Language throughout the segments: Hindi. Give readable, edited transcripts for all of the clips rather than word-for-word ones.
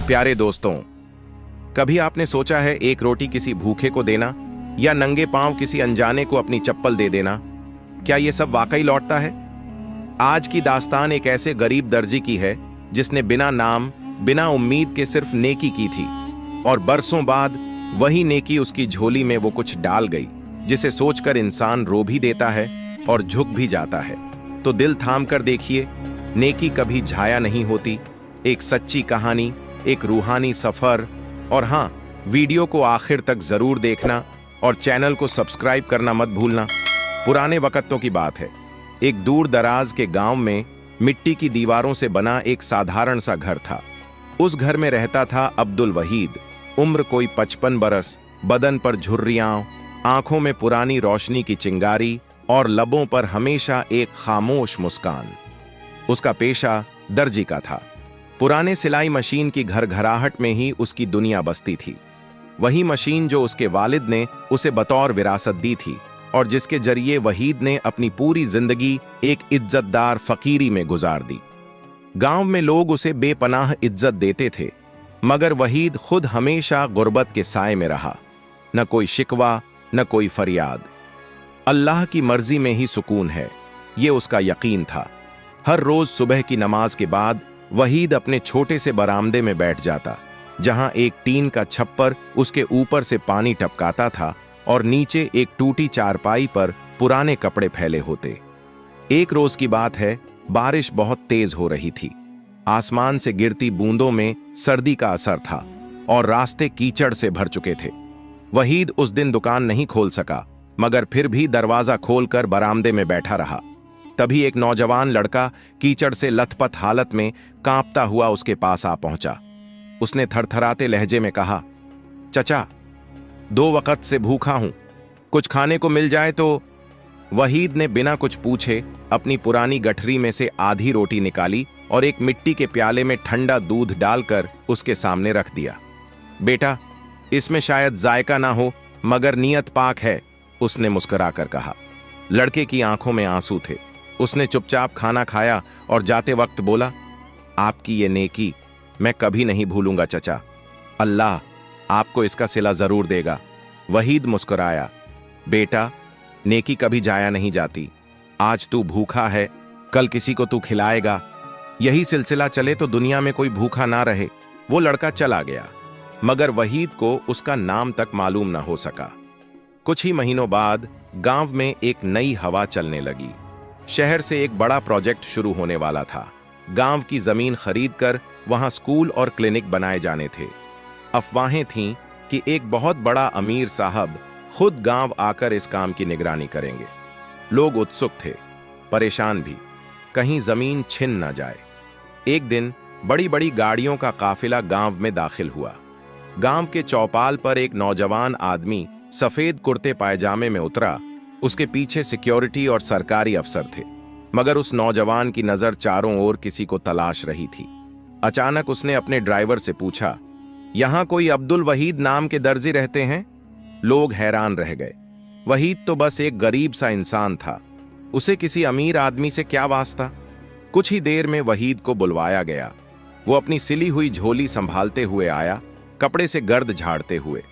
प्यारे दोस्तों, कभी आपने सोचा है एक रोटी किसी भूखे को देना या नंगे पांव किसी अनजाने को अपनी चप्पल दे देना, क्या यह सब वाकई लौटता है? आज की दास्तान एक ऐसे गरीब दर्जी की है जिसने बिना नाम, बिना उम्मीद के सिर्फ नेकी की थी और बरसों बाद वही नेकी उसकी झोली में वो कुछ डाल गई जिसे सोचकर इंसान रो भी देता है और झुक भी जाता है। तो दिल थाम कर देखिए, नेकी कभी झाया नहीं होती। एक सच्ची कहानी, एक रूहानी सफर। और हाँ, वीडियो को आखिर तक जरूर देखना और चैनल को सब्सक्राइब करना मत भूलना। पुराने वक्तों की बात है। एक दूर दराज के गांव में मिट्टी की दीवारों से बना एक साधारण सा घर था। उस घर में रहता था अब्दुल वहीद। उम्र कोई 55 बरस, बदन पर झुर्रियां, आंखों में पुरानी रोशनी की चिंगारी और लबों पर हमेशा एक खामोश मुस्कान। उसका पेशा दर्जी का था। पुराने सिलाई मशीन की घरघराहट में ही उसकी दुनिया बसती थी। वही मशीन जो उसके वालिद ने उसे बतौर विरासत दी थी और जिसके जरिए वहीद ने अपनी पूरी जिंदगी एक इज्जतदार फकीरी में गुजार दी। गांव में लोग उसे बेपनाह इज्जत देते थे, मगर वहीद खुद हमेशा गुर्बत के साए में रहा। न कोई शिकवा, न कोई फरियाद। अल्लाह की मर्जी में ही सुकून है, ये उसका यकीन था। हर रोज सुबह की नमाज के बाद वहीद अपने छोटे से बरामदे में बैठ जाता, जहां एक टीन का छप्पर उसके ऊपर से पानी टपकाता था और नीचे एक टूटी चारपाई पर पुराने कपड़े फैले होते। एक रोज की बात है, बारिश बहुत तेज हो रही थी। आसमान से गिरती बूंदों में सर्दी का असर था और रास्ते कीचड़ से भर चुके थे। वहीद उस दिन दुकान नहीं खोल सका, मगर फिर भी दरवाजा खोलकर बरामदे में बैठा रहा। तभी एक नौजवान लड़का कीचड़ से लथपथ हालत में कांपता हुआ उसके पास आ पहुंचा। उसने थरथराते लहजे में कहा, चचा, 2 वक्त से भूखा हूं, कुछ खाने को मिल जाए तो। वहीद ने बिना कुछ पूछे अपनी पुरानी गठरी में से आधी रोटी निकाली और एक मिट्टी के प्याले में ठंडा दूध डालकर उसके सामने रख दिया। बेटा, इसमें शायद जायका ना हो, मगर नियत पाक है, उसने मुस्कुराकर कहा। लड़के की आंखों में आंसू थे। उसने चुपचाप खाना खाया और जाते वक्त बोला, आपकी ये नेकी मैं कभी नहीं भूलूंगा चचा। अल्लाह आपको इसका सिला जरूर देगा। वहीद मुस्कुराया। बेटा, नेकी कभी जाया नहीं जाती। आज तू भूखा है, कल किसी को तू खिलाएगा। यही सिलसिला चले तो दुनिया में कोई भूखा ना रहे। वो लड़का चला गया, मगर वहीद को उसका नाम तक मालूम ना हो सका। कुछ ही महीनों बाद गांव में एक नई हवा चलने लगी। शहर से एक बड़ा प्रोजेक्ट शुरू होने वाला था। गांव की जमीन खरीदकर वहां स्कूल और क्लिनिक बनाए जाने थे। अफवाहें थीं कि एक बहुत बड़ा अमीर साहब खुद गांव आकर इस काम की निगरानी करेंगे। लोग उत्सुक थे, परेशान भी, कहीं जमीन छिन न जाए। एक दिन बड़ी बड़ी गाड़ियों का काफिला गांव में दाखिल हुआ। गांव के चौपाल पर एक नौजवान आदमी सफेद कुर्ते पायजामे में उतरा। उसके पीछे सिक्योरिटी और सरकारी अफसर थे, मगर उस नौजवान की नजर चारों ओर किसी को तलाश रही थी। अचानक उसने अपने ड्राइवर से पूछा, यहां कोई अब्दुल वहीद नाम के दर्जी रहते हैं? लोग हैरान रह गए। वहीद तो बस एक गरीब सा इंसान था, उसे किसी अमीर आदमी से क्या वास्ता। कुछ ही देर में वहीद को बुलवाया गया। वो अपनी सिली हुई झोली संभालते हुए आया, कपड़े से गर्द झाड़ते हुए।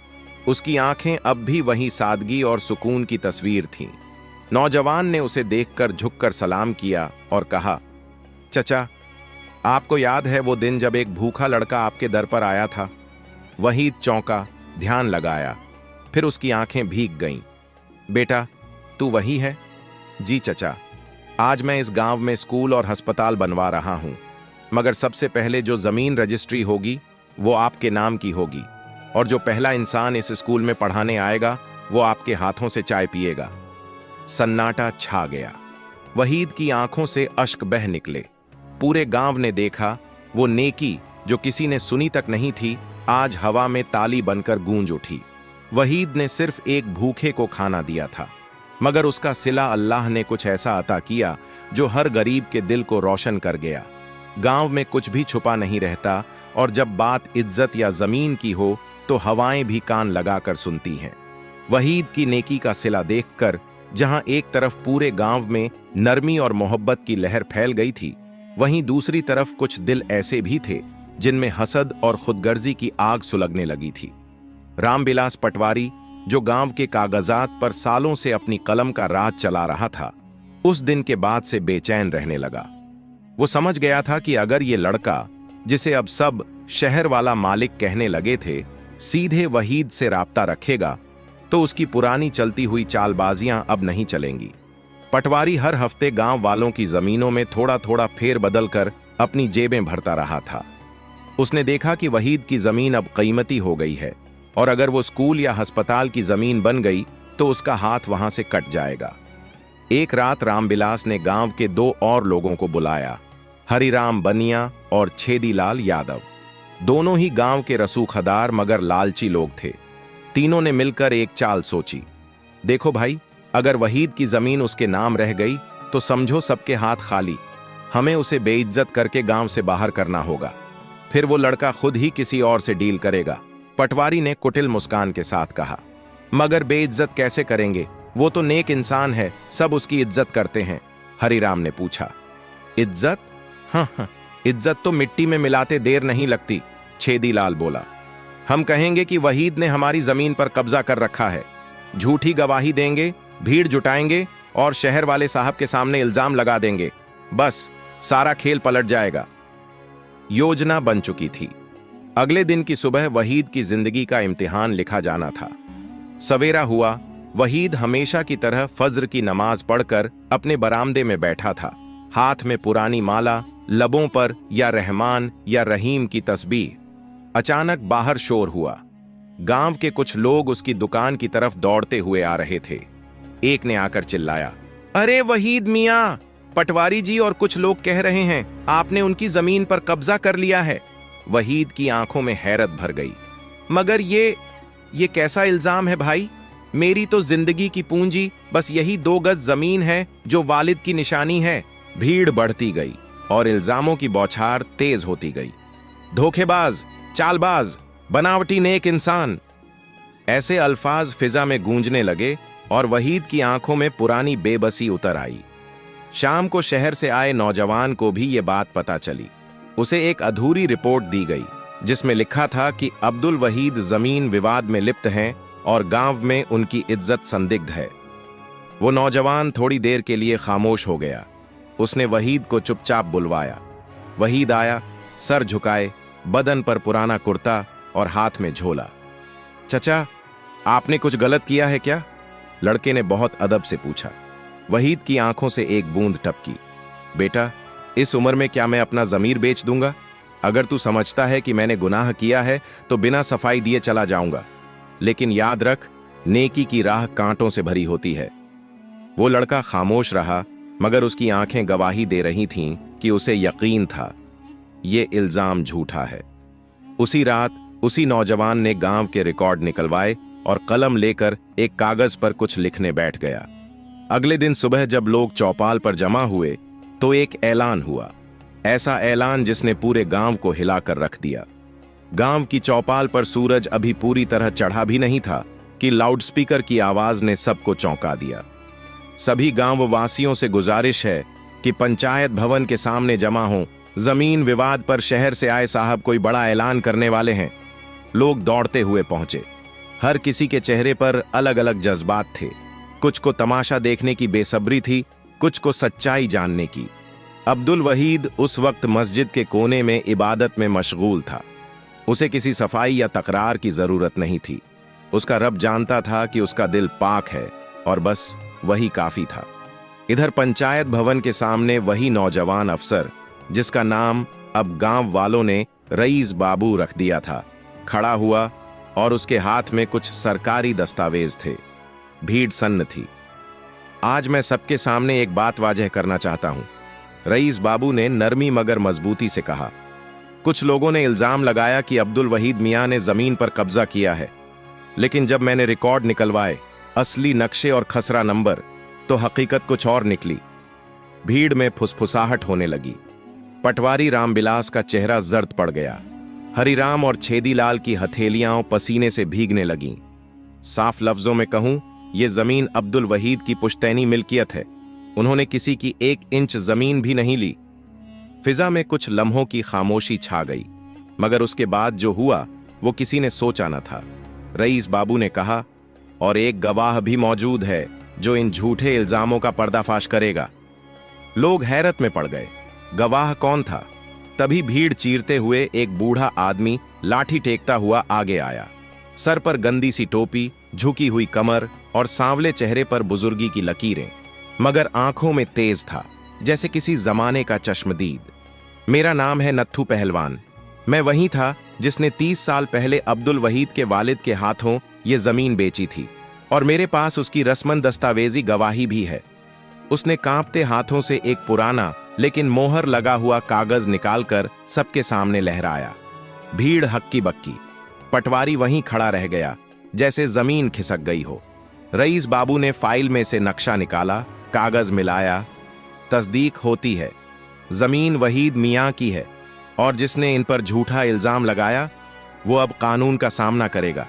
उसकी आंखें अब भी वही सादगी और सुकून की तस्वीर थीं। नौजवान ने उसे देखकर झुककर सलाम किया और कहा, चचा, आपको याद है वो दिन जब एक भूखा लड़का आपके दर पर आया था? वहीद चौंका, ध्यान लगाया, फिर उसकी आंखें भीग गईं। बेटा, तू वही है? जी चचा, आज मैं इस गांव में स्कूल और अस्पताल बनवा रहा हूं, मगर सबसे पहले जो जमीन रजिस्ट्री होगी वो आपके नाम की होगी और जो पहला इंसान इस स्कूल में पढ़ाने आएगा वो आपके हाथों से चाय पिएगा। सन्नाटा छा गया। वहीद की आंखों से अश्क बह निकले। पूरे गांव ने देखा, वो नेकी जो किसी ने सुनी तक नहीं थी, आज हवा में ताली बनकर गूंज उठी। वहीद ने सिर्फ एक भूखे को खाना दिया था, मगर उसका सिला अल्लाह ने कुछ ऐसा अता किया जो हर गरीब के दिल को रोशन कर गया। गांव में कुछ भी छुपा नहीं रहता और जब बात इज्जत या जमीन की हो तो हवाएं भी कान लगाकर सुनती हैं। वहीद की नेकी का सिला देखकर जहां एक तरफ पूरे गांव में नरमी और मोहब्बत की लहर फैल गई थी, वहीं दूसरी तरफ कुछ दिल ऐसे भी थे जिनमें हसद और खुदगर्जी की आग सुलगने लगी थी। रामबिलास पटवारी, जो गांव के कागजात पर सालों से अपनी कलम का राज चला रहा था, उस दिन के बाद से बेचैन रहने लगा। वो समझ गया था कि अगर ये लड़का, जिसे अब सब शहर वाला मालिक कहने लगे थे, सीधे वहीद से राब्ता रखेगा तो उसकी पुरानी चलती हुई चालबाजियां अब नहीं चलेंगी। पटवारी हर हफ्ते गांव वालों की जमीनों में थोड़ा थोड़ा फेर बदल कर अपनी जेबें भरता रहा था। उसने देखा कि वहीद की जमीन अब कीमती हो गई है और अगर वो स्कूल या अस्पताल की जमीन बन गई तो उसका हाथ वहां से कट जाएगा। एक रात रामबिलास ने गांव के 2 और लोगों को बुलाया, हरिराम बनिया और छेदीलाल यादव। दोनों ही गांव के रसूखदार मगर लालची लोग थे। तीनों ने मिलकर एक चाल सोची। देखो भाई, अगर वहीद की जमीन उसके नाम रह गई तो समझो सबके हाथ खाली। हमें उसे बेइज्जत करके गांव से बाहर करना होगा, फिर वो लड़का खुद ही किसी और से डील करेगा। पटवारी ने कुटिल मुस्कान के साथ कहा। मगर बेइज्जत कैसे करेंगे? वो तो नेक इंसान है, सब उसकी इज्जत करते हैं। हरिराम ने पूछा। इज्जत? हाँ, इज्जत तो मिट्टी में मिलाते देर नहीं लगती, छेदीलाल बोला। हम कहेंगे कि वहीद ने हमारी जमीन पर कब्जा कर रखा है, झूठी गवाही देंगे, भीड़ जुटाएंगे और शहर वाले साहब के सामने इल्जाम लगा देंगे। बस सारा खेल पलट जाएगा। योजना बन चुकी थी। अगले दिन की सुबह वहीद की जिंदगी का इम्तिहान लिखा जाना था। सवेरा हुआ। वहीद हमेशा की तरह फज्र की नमाज पढ़कर अपने बरामदे में बैठा था, हाथ में पुरानी माला, लबों पर या रहमान या रहीम की तस्बीह। अचानक बाहर शोर हुआ। गांव के कुछ लोग उसकी दुकान की तरफ दौड़ते हुए आ रहे थे। एक ने आकर चिल्लाया, अरे वहीद मियां, पटवारी जी और कुछ लोग कह रहे हैं आपने उनकी जमीन पर कब्जा कर लिया है। वहीद की आंखों में हैरत भर गई। मगर ये कैसा इल्जाम है भाई? मेरी तो जिंदगी की पूंजी बस यही 2 गज जमीन है जो वालिद की निशानी है। भीड़ बढ़ती गई और इल्जामों की बौछार तेज होती गई। धोखेबाज, चालबाज, बनावटी नेक इंसान, ऐसे अल्फाज फिजा में गूंजने लगे और वहीद की आंखों में पुरानी बेबसी उतर आई। शाम को शहर से आए नौजवान को भी ये बात पता चली। उसे एक अधूरी रिपोर्ट दी गई जिसमें लिखा था कि अब्दुल वहीद जमीन विवाद में लिप्त हैं और गांव में उनकी इज्जत संदिग्ध है। वो नौजवान थोड़ी देर के लिए खामोश हो गया। उसने वहीद को चुपचाप बुलवाया। वहीद आया, सर झुकाए, बदन पर पुराना कुर्ता और हाथ में झोला। चचा, आपने कुछ गलत किया है क्या? लड़के ने बहुत अदब से पूछा। वहीद की आंखों से एक बूंद टपकी। बेटा, इस उम्र में क्या मैं अपना जमीर बेच दूंगा? अगर तू समझता है कि मैंने गुनाह किया है तो बिना सफाई दिए चला जाऊंगा, लेकिन याद रख, नेकी की राह कांटों से भरी होती है। वो लड़का खामोश रहा, मगर उसकी आंखें गवाही दे रही थीं कि उसे यकीन था ये इल्जाम झूठा है। उसी रात उसी नौजवान ने गांव के रिकॉर्ड निकलवाए और कलम लेकर एक कागज पर कुछ लिखने बैठ गया। अगले दिन सुबह जब लोग चौपाल पर जमा हुए तो एक ऐलान हुआ, ऐसा ऐलान जिसने पूरे गांव को हिलाकर रख दिया। गांव की चौपाल पर सूरज अभी पूरी तरह चढ़ा भी नहीं था कि लाउडस्पीकर की आवाज ने सबको चौंका दिया। सभी गांव वासियों से गुजारिश है कि पंचायत भवन के सामने जमा हों, जमीन विवाद पर शहर से आए साहब कोई बड़ा ऐलान करने वाले हैं। लोग दौड़ते हुए पहुंचे। हर किसी के चेहरे पर अलग अलग जज्बात थे। कुछ को तमाशा देखने की बेसब्री थी, कुछ को सच्चाई जानने की। अब्दुल वहीद उस वक्त मस्जिद के कोने में इबादत में मशगूल था। उसे किसी सफाई या तकरार की जरूरत नहीं थी। उसका रब जानता था कि उसका दिल पाक है और बस वही काफी था। इधर पंचायत भवन के सामने वही नौजवान अफसर, जिसका नाम अब गांव वालों ने रईस बाबू रख दिया था, खड़ा हुआ और उसके हाथ में कुछ सरकारी दस्तावेज थे। भीड़ सन्न थी। आज मैं सबके सामने एक बात वाजह करना चाहता हूं, रईस बाबू ने नरमी मगर मजबूती से कहा। कुछ लोगों ने इल्जाम लगाया कि अब्दुल वहीद मियां ने जमीन पर कब्जा किया है, लेकिन जब मैंने रिकॉर्ड निकलवाए, असली नक्शे और खसरा नंबर, तो हकीकत कुछ और निकली। भीड़ में फुसफुसाहट होने लगी। पटवारी रामबिलास का चेहरा जर्द पड़ गया। हरिराम और छेदीलाल की हथेलियां पसीने से भीगने लगीं। साफ लफ्जों में कहूं, यह जमीन अब्दुल वहीद की पुश्तैनी मिल्कियत है। उन्होंने किसी की 1 इंच जमीन भी नहीं ली। फिजा में कुछ लम्हों की खामोशी छा गई। मगर उसके बाद जो हुआ वो किसी ने सोचा न था। रईस बाबू ने कहा, और एक गवाह भी मौजूद है जो इन झूठे इल्जामों का पर्दाफाश करेगा। लोग हैरत में पड़ गए। गवाह कौन था? तभी भीड़ चीरते हुए एक बूढ़ा आदमी लाठी टेकता हुआ आगे आया। सर पर गंदी सी टोपी, झुकी हुई कमर और सांवले चेहरे पर बुजुर्गी की लकीरें, मगर आंखों में तेज था जैसे किसी जमाने का चश्मदीद। मेरा नाम है नत्थू पहलवान। मैं वही था जिसने 30 साल पहले अब्दुल वहीद के वालिद के हाथों ये जमीन बेची थी, और मेरे पास उसकी रस्मन दस्तावेजी गवाही भी है। उसने कांपते हाथों से एक पुराना लेकिन मोहर लगा हुआ कागज निकालकर सबके सामने लहराया। भीड़ हक्की बक्की। पटवारी वहीं खड़ा रह गया जैसे जमीन खिसक गई हो। रईस बाबू ने फाइल में से नक्शा निकाला, कागज मिलाया। तस्दीक होती है, जमीन वहीद मियां की है, और जिसने इन पर झूठा इल्जाम लगाया वो अब कानून का सामना करेगा।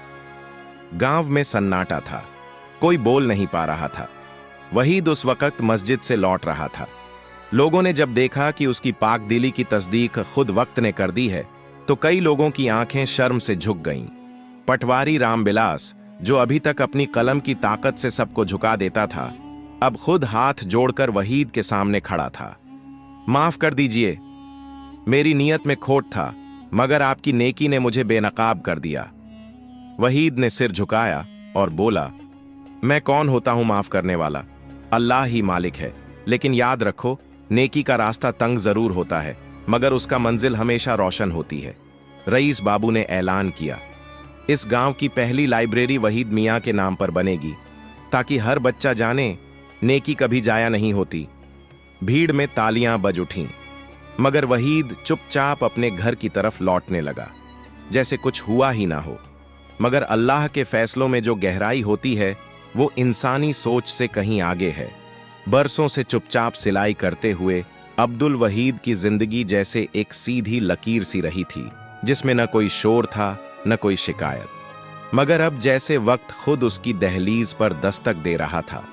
गांव में सन्नाटा था, कोई बोल नहीं पा रहा था। वहीद उस वक्त मस्जिद से लौट रहा था। लोगों ने जब देखा कि उसकी पाकदिली की तस्दीक खुद वक्त ने कर दी है, तो कई लोगों की आंखें शर्म से झुक गईं। पटवारी रामबिलास, जो अभी तक अपनी कलम की ताकत से सबको झुका देता था, अब खुद हाथ जोड़कर वहीद के सामने खड़ा था। माफ कर दीजिए, मेरी नीयत में खोट था, मगर आपकी नेकी ने मुझे बेनकाब कर दिया। वहीद ने सिर झुकाया और बोला, मैं कौन होता हूं माफ करने वाला? अल्लाह ही मालिक है। लेकिन याद रखो, नेकी का रास्ता तंग जरूर होता है, मगर उसका मंजिल हमेशा रोशन होती है। रईस बाबू ने ऐलान किया, इस गांव की पहली लाइब्रेरी वहीद मियां के नाम पर बनेगी, ताकि हर बच्चा जाने नेकी कभी जाया नहीं होती। भीड़ में तालियां बज उठीं, मगर वहीद चुपचाप अपने घर की तरफ लौटने लगा, जैसे कुछ हुआ ही ना हो। मगर अल्लाह के फैसलों में जो गहराई होती है वो इंसानी सोच से कहीं आगे है। बरसों से चुपचाप सिलाई करते हुए अब्दुल वहीद की जिंदगी जैसे एक सीधी लकीर सी रही थी, जिसमें न कोई शोर था न कोई शिकायत। मगर अब जैसे वक्त खुद उसकी दहलीज पर दस्तक दे रहा था।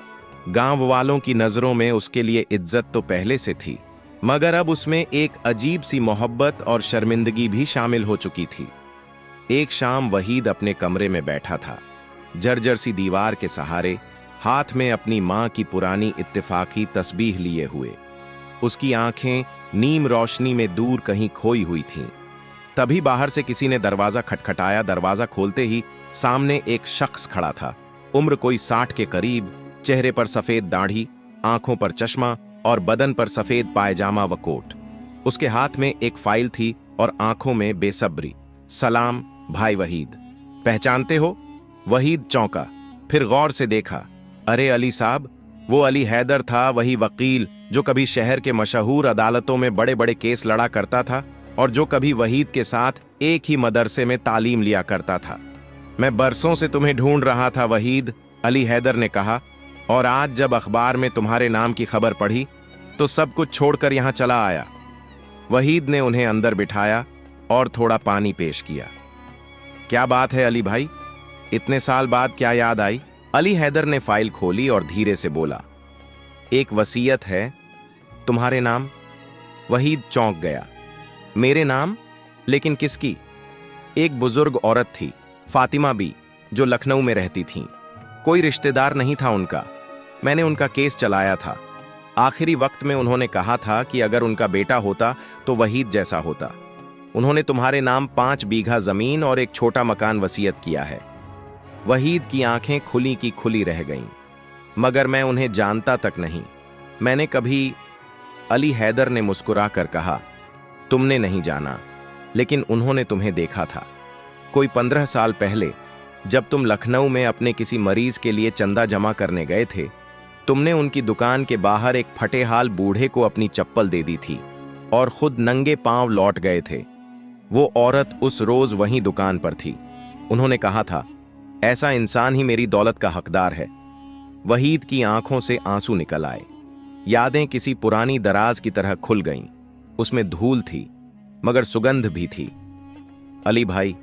गांव वालों की नजरों में उसके लिए इज्जत तो पहले से थी, मगर अब उसमें एक अजीब सी मोहब्बत और शर्मिंदगी भी शामिल हो चुकी थी। एक शाम वहीद अपने कमरे में बैठा था, जर्जर सी दीवार के सहारे, हाथ में अपनी मां की पुरानी इत्तेफाकी तस्बीह लिए हुए। उसकी आंखें नीम रोशनी में दूर कहीं खोई हुई थीं। तभी बाहर से किसी ने दरवाजा खटखटाया। दरवाजा खोलते ही सामने एक शख्स खड़ा था। उम्र कोई 60 के करीब, चेहरे पर सफेद दाढ़ी, आंखों पर चश्मा और बदन पर सफेद पायजामा व कोट। उसके हाथ में एक फाइल थी और आंखों में बेसब्री। सलाम भाई वहीद, पहचानते हो? वहीद चौंका, फिर गौर से देखा। अरे अली साहब, वो अली हैदर था, वही वकील जो कभी शहर के मशहूर अदालतों में बड़े बड़े केस लड़ा करता था और जो कभी वहीद के साथ एक ही मदरसे में तालीम लिया करता था। मैं बरसों से तुम्हें ढूंढ रहा था वहीद, अली हैदर ने कहा, और आज जब अखबार में तुम्हारे नाम की खबर पढ़ी तो सब कुछ छोड़कर यहां चला आया। वहीद ने उन्हें अंदर बिठाया और थोड़ा पानी पेश किया। क्या बात है अली भाई, इतने साल बाद क्या याद आई? अली हैदर ने फाइल खोली और धीरे से बोला, एक वसीयत है तुम्हारे नाम। वहीद चौंक गया, मेरे नाम? लेकिन किसकी? एक बुजुर्ग औरत थी, फातिमा बी, जो लखनऊ में रहती थीं। कोई रिश्तेदार नहीं था उनका। मैंने उनका केस चलाया था। आखिरी वक्त में उन्होंने कहा था कि अगर उनका बेटा होता तो वहीद जैसा होता। उन्होंने तुम्हारे नाम 5 बीघा जमीन और एक छोटा मकान वसीयत किया है। वहीद की आंखें खुली की खुली रह गईं, मगर मैं उन्हें जानता तक नहीं। मैंने कभी, अली हैदर ने मुस्कुरा कर कहा, तुमने नहीं जाना, लेकिन उन्होंने तुम्हें देखा था। कोई 15 साल पहले जब तुम लखनऊ में अपने किसी मरीज के लिए चंदा जमा करने गए थे, तुमने उनकी दुकान के बाहर एक फटेहाल बूढ़े को अपनी चप्पल दे दी थी और खुद नंगे पांव लौट गए थे। वो औरत उस रोज वहीं दुकान पर थी। उन्होंने कहा था, ऐसा इंसान ही मेरी दौलत का हकदार है। वहीद की आंखों से आंसू निकल आए। यादें किसी पुरानी दराज की तरह खुल गईं। उसमें धूल थी, मगर सुगंध भी थी। अली भाई,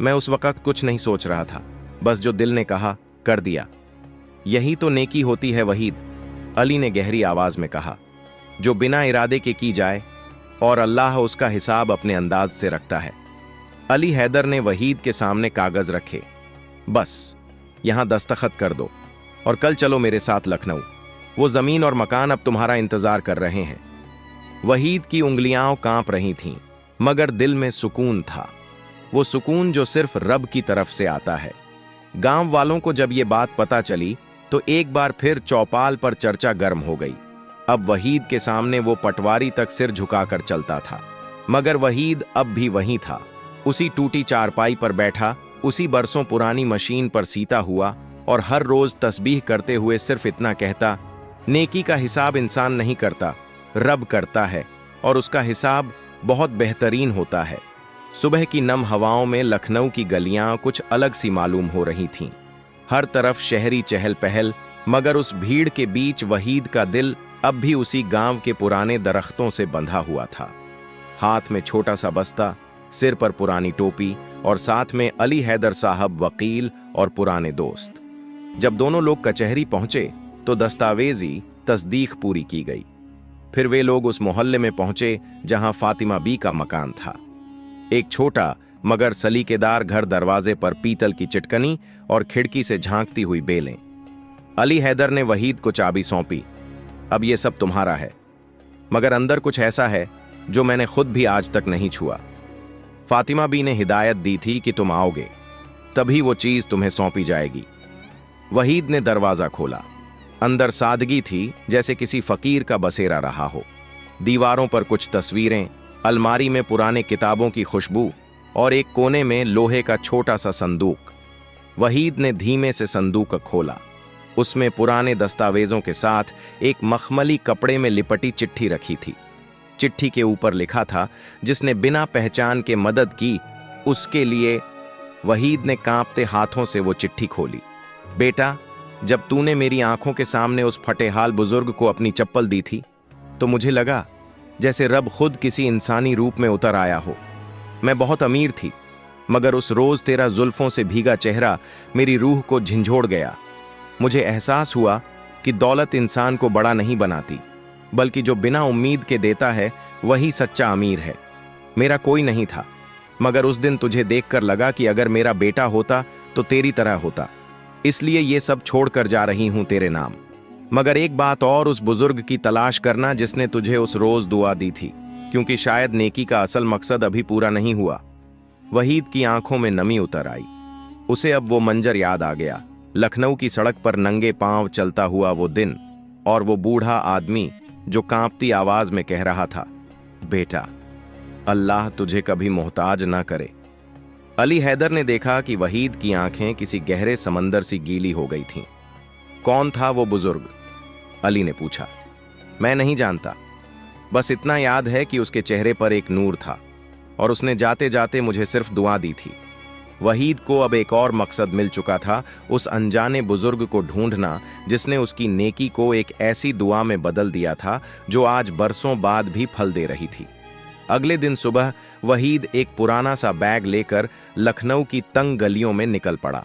मैं उस वक्त कुछ नहीं सोच रहा था, बस जो दिल ने कहा कर दिया। यही तो नेकी होती है वहीद, अली ने गहरी आवाज में कहा, जो बिना इरादे के की जाए और अल्लाह उसका हिसाब अपने अंदाज से रखता है। अली हैदर ने वहीद के सामने कागज रखे। बस यहां दस्तखत कर दो और कल चलो मेरे साथ लखनऊ। वो जमीन और मकान अब तुम्हारा इंतजार कर रहे हैं। वहीद की उंगलियां कांप रही थीं, मगर दिल में सुकून था, वो सुकून जो सिर्फ रब की तरफ से आता है। गांव वालों को जब ये बात पता चली तो एक बार फिर चौपाल पर चर्चा गर्म हो गई। अब वहीद के सामने वो पटवारी तक सिर झुकाकर चलता था, मगर वहीद अब भी वहीं था, उसी टूटी चारपाई पर बैठा, उसी बरसों पुरानी मशीन पर सीता हुआ और हर रोज तस्बीह करते हुए सिर्फ इतना कहता, नेकी का हिसाब इंसान नहीं करता, रब करता है और उसका हिसाब बहुत बेहतरीन होता है। सुबह की नम हवाओं में लखनऊ की गलियां कुछ अलग सी मालूम हो रही थीं। हर तरफ शहरी चहल पहल, मगर उस भीड़ के बीच वहीद का दिल अब भी उसी गांव के पुराने दरख्तों से बंधा हुआ था। हाथ में छोटा सा बस्ता, सिर पर पुरानी टोपी और साथ में अली हैदर साहब वकील और पुराने दोस्त। जब दोनों लोग कचहरी पहुंचे तो दस्तावेजी तस्दीक पूरी की गई। फिर वे लोग उस मोहल्ले में पहुंचे जहां फातिमा बी का मकान था। एक छोटा मगर सलीकेदार घर, दरवाजे पर पीतल की चिटकनी और खिड़की से झांकती हुई बेलें। अली हैदर ने वहीद को चाबी सौंपी। अब ये सब तुम्हारा है, मगर अंदर कुछ ऐसा है जो मैंने खुद भी आज तक नहीं छुआ। फातिमा बी ने हिदायत दी थी कि तुम आओगे तभी वो चीज तुम्हें सौंपी जाएगी। वहीद ने दरवाजा खोला। अंदर सादगी थी, जैसे किसी फकीर का बसेरा रहा हो। दीवारों पर कुछ तस्वीरें, अलमारी में पुराने किताबों की खुशबू और एक कोने में लोहे का छोटा सा संदूक। वहीद ने धीमे से संदूक खोला। उसमें पुराने दस्तावेजों के साथ एक मखमली कपड़े में लिपटी चिट्ठी रखी थी। चिट्ठी के ऊपर लिखा था, जिसने बिना पहचान के मदद की उसके लिए। वहीद ने कांपते हाथों से वो चिट्ठी खोली। बेटा, जब तूने मेरी आंखों के सामने उस फटेहाल बुजुर्ग को अपनी चप्पल दी थी तो मुझे लगा जैसे रब खुद किसी इंसानी रूप में उतर आया हो। मैं बहुत अमीर थी, मगर उस रोज तेरा जुल्फों से भीगा चेहरा मेरी रूह को झंझोड़ गया। मुझे एहसास हुआ कि दौलत इंसान को बड़ा नहीं बनाती, बल्कि जो बिना उम्मीद के देता है वही सच्चा अमीर है। मेरा कोई नहीं था, मगर उस दिन तुझे देखकर लगा कि अगर मेरा बेटा होता तो तेरी तरह होता, इसलिए ये सब छोड़कर जा रही हूं तेरे नाम। मगर एक बात और, उस बुजुर्ग की तलाश करना जिसने तुझे उस रोज दुआ दी थी, क्योंकि शायद नेकी का असल मकसद अभी पूरा नहीं हुआ। वहीद की आंखों में नमी उतर आई। उसे अब वो मंजर याद आ गया, लखनऊ की सड़क पर नंगे पांव चलता हुआ वो दिन, और वो बूढ़ा आदमी जो कांपती आवाज में कह रहा था, बेटा, अल्लाह तुझे कभी मोहताज ना करे। अली हैदर ने देखा कि वहीद की आंखें किसी गहरे समंदर सी गीली हो गई थीं। कौन था वो बुजुर्ग? अली ने पूछा। मैं नहीं जानता, बस इतना याद है कि उसके चेहरे पर एक नूर था और उसने जाते जाते मुझे सिर्फ दुआ दी थी। वहीद को अब एक और मकसद मिल चुका था, उस अनजाने बुजुर्ग को ढूंढना जिसने उसकी नेकी को एक ऐसी दुआ में बदल दिया था जो आज बरसों बाद भी फल दे रही थी। अगले दिन सुबह वहीद एक पुराना सा बैग लेकर लखनऊ की तंग गलियों में निकल पड़ा।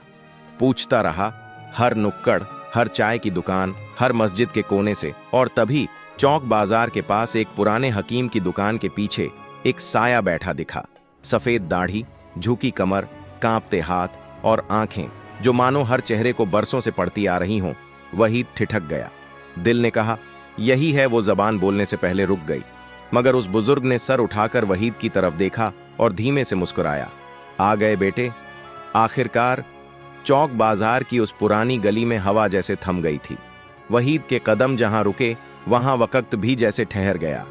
पूछता रहा हर नुक्कड़, हर चाय की दुकान, हर मस्जिद के कोने से, और तभी चौक बाजार के पास एक पुराने हकीम की दुकान के पीछे एक साया बैठा दिखा। सफेद दाढ़ी, झुकी कमर, कांपते हाथ और आंखें जो मानो हर चेहरे को बरसों से पड़ती आ रही हों। वहीद ठिठक गया। दिल ने कहा यही है। वो जबान बोलने से पहले रुक गई, मगर उस बुजुर्ग ने सर उठाकर वहीद की तरफ देखा और धीमे से मुस्कुराया। आ गए बेटे। आखिरकार चौक बाजार की उस पुरानी गली में हवा जैसे थम गई थी। वहीद के कदम जहां रुके वहां वक्त भी जैसे ठहर गया।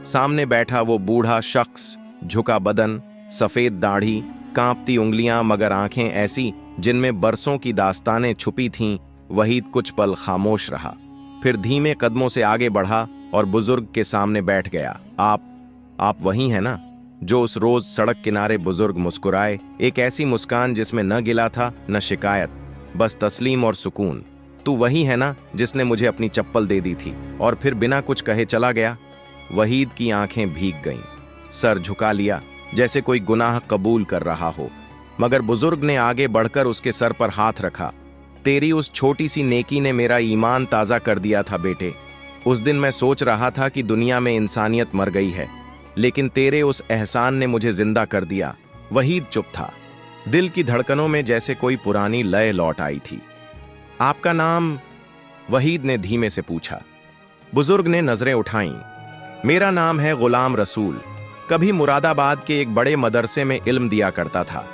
सामने बैठा वो बूढ़ा शख्स, झुका बदन, सफेद दाढ़ी, कांपती उंगलियां, मगर आंखें ऐसी जिनमें बरसों की दास्तानें छुपी थीं। वहीद कुछ पल खामोश रहा, फिर धीमे कदमों से आगे बढ़ा और बुजुर्ग के सामने बैठ गया। आप वही हैं ना, जो उस रोज सड़क किनारे? बुजुर्ग मुस्कुराए, एक ऐसी मुस्कान जिसमें न गिला था न शिकायत, बस तस्लीम और सुकून। तू वही है ना जिसने मुझे अपनी चप्पल दे दी थी और फिर बिना कुछ कहे चला गया? वहीद की आंखें भीग गईं, सर झुका लिया जैसे कोई गुनाह कबूल कर रहा हो, मगर बुजुर्ग ने आगे बढ़कर उसके सर पर हाथ रखा। तेरी उस छोटी सी नेकी ने मेरा ईमान ताज़ा कर दिया था बेटे। उस दिन मैं सोच रहा था कि दुनिया में इंसानियत मर गई है, लेकिन तेरे उस एहसान ने मुझे जिंदा कर दिया। वहीद चुप था। दिल की धड़कनों में जैसे कोई पुरानी लय लौट आई थी। आपका नाम? वहीद ने धीमे से पूछा। बुजुर्ग ने नजरें उठाईं। मेरा नाम है गुलाम रसूल। कभी मुरादाबाद के एक बड़े मदरसे में इल्म दिया करता था।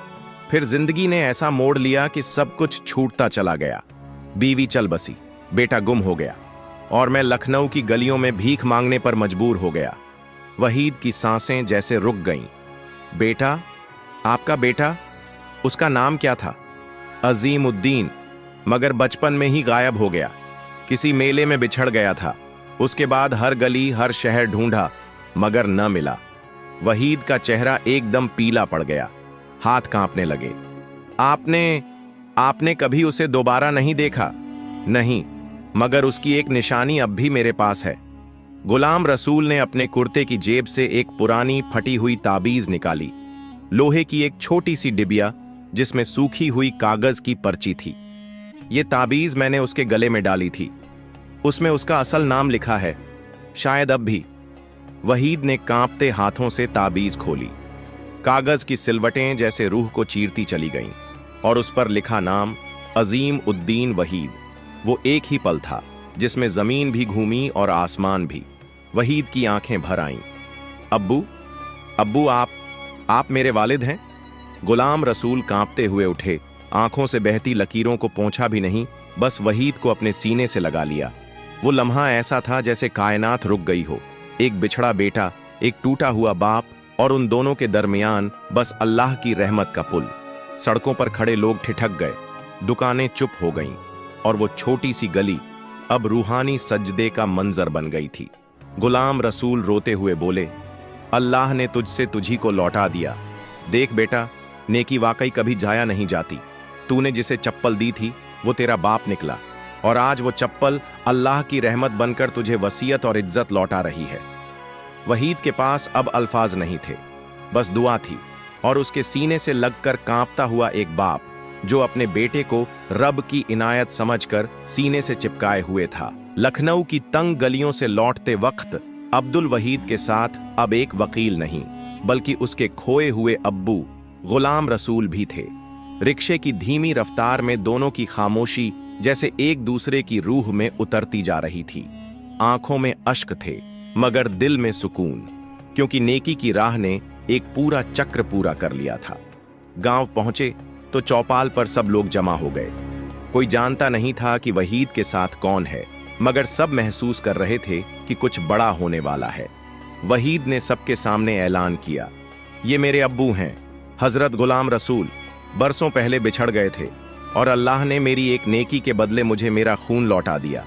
फिर जिंदगी ने ऐसा मोड़ लिया कि सब कुछ छूटता चला गया। बीवी चल बसी, बेटा गुम हो गया, और मैं लखनऊ की गलियों में भीख मांगने पर मजबूर हो गया। वहीद की सांसें जैसे रुक गईं। बेटा? आपका बेटा? उसका नाम क्या था? अजीमुद्दीन, मगर बचपन में ही गायब हो गया। किसी मेले में बिछड़ गया था। उसके बाद हर गली हर शहर ढूंढा, मगर न मिला। वहीद का चेहरा एकदम पीला पड़ गया, हाथ कांपने लगे। आपने कभी उसे दोबारा नहीं देखा? नहीं, मगर उसकी एक निशानी अब भी मेरे पास है। गुलाम रसूल ने अपने कुर्ते की जेब से एक पुरानी फटी हुई ताबीज निकाली। लोहे की एक छोटी सी डिबिया जिसमें सूखी हुई कागज की पर्ची थी। ये ताबीज मैंने उसके गले में डाली थी। उसमें उसका असल नाम लिखा है, शायद अब भी। वहीद ने कांपते हाथों से ताबीज खोली। कागज की सिलवटें जैसे रूह को चीरती चली गईं, और उस पर लिखा नाम अजीम उद्दीन वहीद। वो एक ही पल था जिसमें जमीन भी घूमी और आसमान भी। वहीद की आंखें भर आईं। अब्बू, आप मेरे वालिद हैं? गुलाम रसूल कांपते हुए उठे। आंखों से बहती लकीरों को पोंछा भी नहीं, बस वहीद को अपने सीने से लगा लिया। वो लम्हा ऐसा था जैसे कायनात रुक गई हो। एक बिछड़ा बेटा, एक टूटा हुआ बाप, और उन दोनों के दरमियान बस अल्लाह की रहमत का पुल। सड़कों पर खड़े लोग ठिठक गए, दुकानें चुप हो गईं, और वो छोटी सी गली अब रूहानी सजदे का मंजर बन गई थी। गुलाम रसूल रोते हुए बोले, अल्लाह ने तुझसे तुझी को लौटा दिया। देख बेटा, नेकी वाकई कभी जाया नहीं जाती। तूने जिसे चप्पल दी थी वो तेरा बाप निकला, और आज वो चप्पल अल्लाह की रहमत बनकर तुझे वसीयत और इज्जत लौटा रही है। वहीद के पास अब अल्फाज नहीं थे, बस दुआ थी, और उसके सीने से लगकर कांपता हुआ एक बाप जो अपने बेटे को रब की इनायत समझकर सीने से चिपकाए हुए था। लखनऊ की तंग गलियों से लौटते वक्त अब्दुल वहीद के साथ अब एक वकील नहीं, बल्कि उसके खोए हुए अब्बू गुलाम रसूल भी थे। रिक्शे की धीमी रफ्तार में दोनों की खामोशी जैसे एक दूसरे की रूह में उतरती जा रही थी। आंखों में अश्क थे, मगर दिल में सुकून, क्योंकि नेकी की राह ने एक पूरा चक्र पूरा कर लिया था। गांव पहुंचे तो चौपाल पर सब लोग जमा हो गए। कोई जानता नहीं था कि वहीद के साथ कौन है, मगर सब महसूस कर रहे थे कि कुछ बड़ा होने वाला है। वहीद ने सबके सामने ऐलान किया, ये मेरे अब्बू हैं, हजरत गुलाम रसूल। बरसों पहले बिछड़ गए थे, और अल्लाह ने मेरी एक नेकी के बदले मुझे मेरा खून लौटा दिया।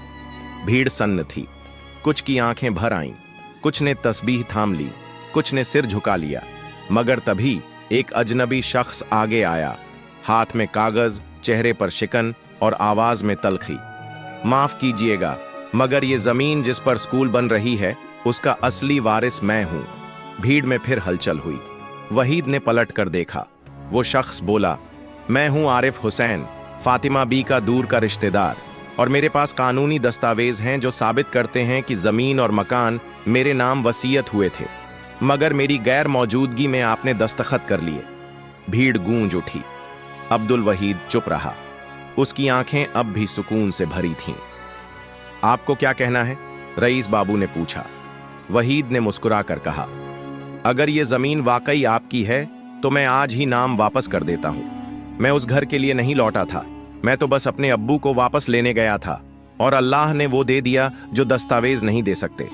भीड़ सन्न थी। कुछ की आंखें भर आईं, कुछ ने तस्बीह थाम ली, कुछ ने सिर झुका लिया। मगर तभी एक अजनबी शख्स आगे आया, हाथ में कागज, चेहरे पर शिकन और आवाज में तलखी। माफ कीजिएगा, मगर ये जमीन जिस पर स्कूल बन रही है उसका असली वारिस मैं हूं। भीड़ में फिर हलचल हुई। वहीद ने पलट कर देखा। वो शख्स बोला, मैं हूं आरिफ हुसैन, फातिमा बी का दूर का रिश्तेदार, और मेरे पास कानूनी दस्तावेज हैं जो साबित करते हैं कि जमीन और मकान मेरे नाम वसीयत हुए थे, मगर मेरी गैर मौजूदगी में आपने दस्तखत कर लिए। भीड़ गूंज उठी। अब्दुल वहीद चुप रहा। उसकी आंखें अब भी सुकून से भरी थीं। आपको क्या कहना है? रईस बाबू ने पूछा। वहीद ने मुस्कुराकर कहा, अगर ये जमीन वाकई आपकी है तो मैं आज ही नाम वापस कर देता हूं। मैं उस घर के लिए नहीं लौटा था, मैं तो बस अपने अब्बू को वापस लेने गया था, और अल्लाह ने वो दे दिया जो दस्तावेज नहीं दे सकते।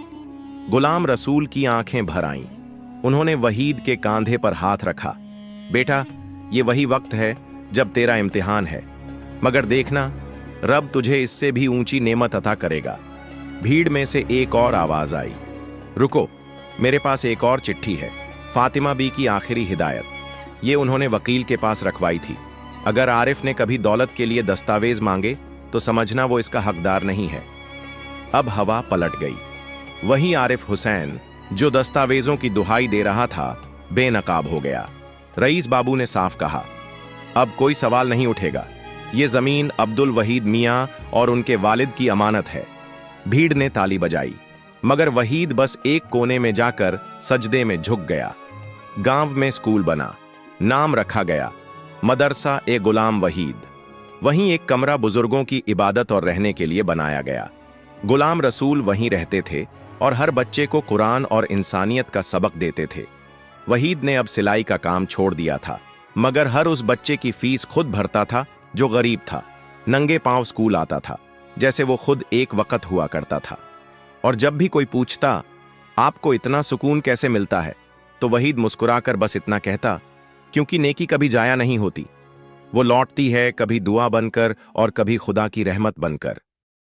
गुलाम रसूल की आंखें भर आईं। उन्होंने वहीद के कांधे पर हाथ रखा। बेटा, ये वही वक्त है जब तेरा इम्तिहान है, मगर देखना, रब तुझे इससे भी ऊंची नेमत अता करेगा। भीड़ में से एक और आवाज आई, रुको, मेरे पास एक और चिट्ठी है, फातिमा बी की आखिरी हिदायत। ये उन्होंने वकील के पास रखवाई थी। अगर आरिफ ने कभी दौलत के लिए दस्तावेज मांगे तो समझना वो इसका हकदार नहीं है। अब हवा पलट गई। वही आरिफ हुसैन जो दस्तावेजों की दुहाई दे रहा था बेनकाब हो गया। रईस बाबू ने साफ कहा, अब कोई सवाल नहीं उठेगा। ये जमीन अब्दुल वहीद मियां और उनके वालिद की अमानत है। भीड़ ने ताली बजाई, मगर वहीद बस एक कोने में जाकर सजदे में झुक गया। गांव में स्कूल बना, नाम रखा गया मदरसा ए गुलाम वहीद। वहीं एक कमरा बुजुर्गों की इबादत और रहने के लिए बनाया गया। गुलाम रसूल वहीं रहते थे और हर बच्चे को कुरान और इंसानियत का सबक देते थे। वहीद ने अब सिलाई का काम छोड़ दिया था, मगर हर उस बच्चे की फीस खुद भरता था जो गरीब था। नंगे पांव स्कूल आता था, जैसे वो खुद एक वक्त हुआ करता था। और जब भी कोई पूछता, आपको इतना सुकून कैसे मिलता है, तो वहीद मुस्कुराकर बस इतना कहता, क्योंकि नेकी कभी जाया नहीं होती। वो लौटती है, कभी दुआ बनकर और कभी खुदा की रहमत बनकर।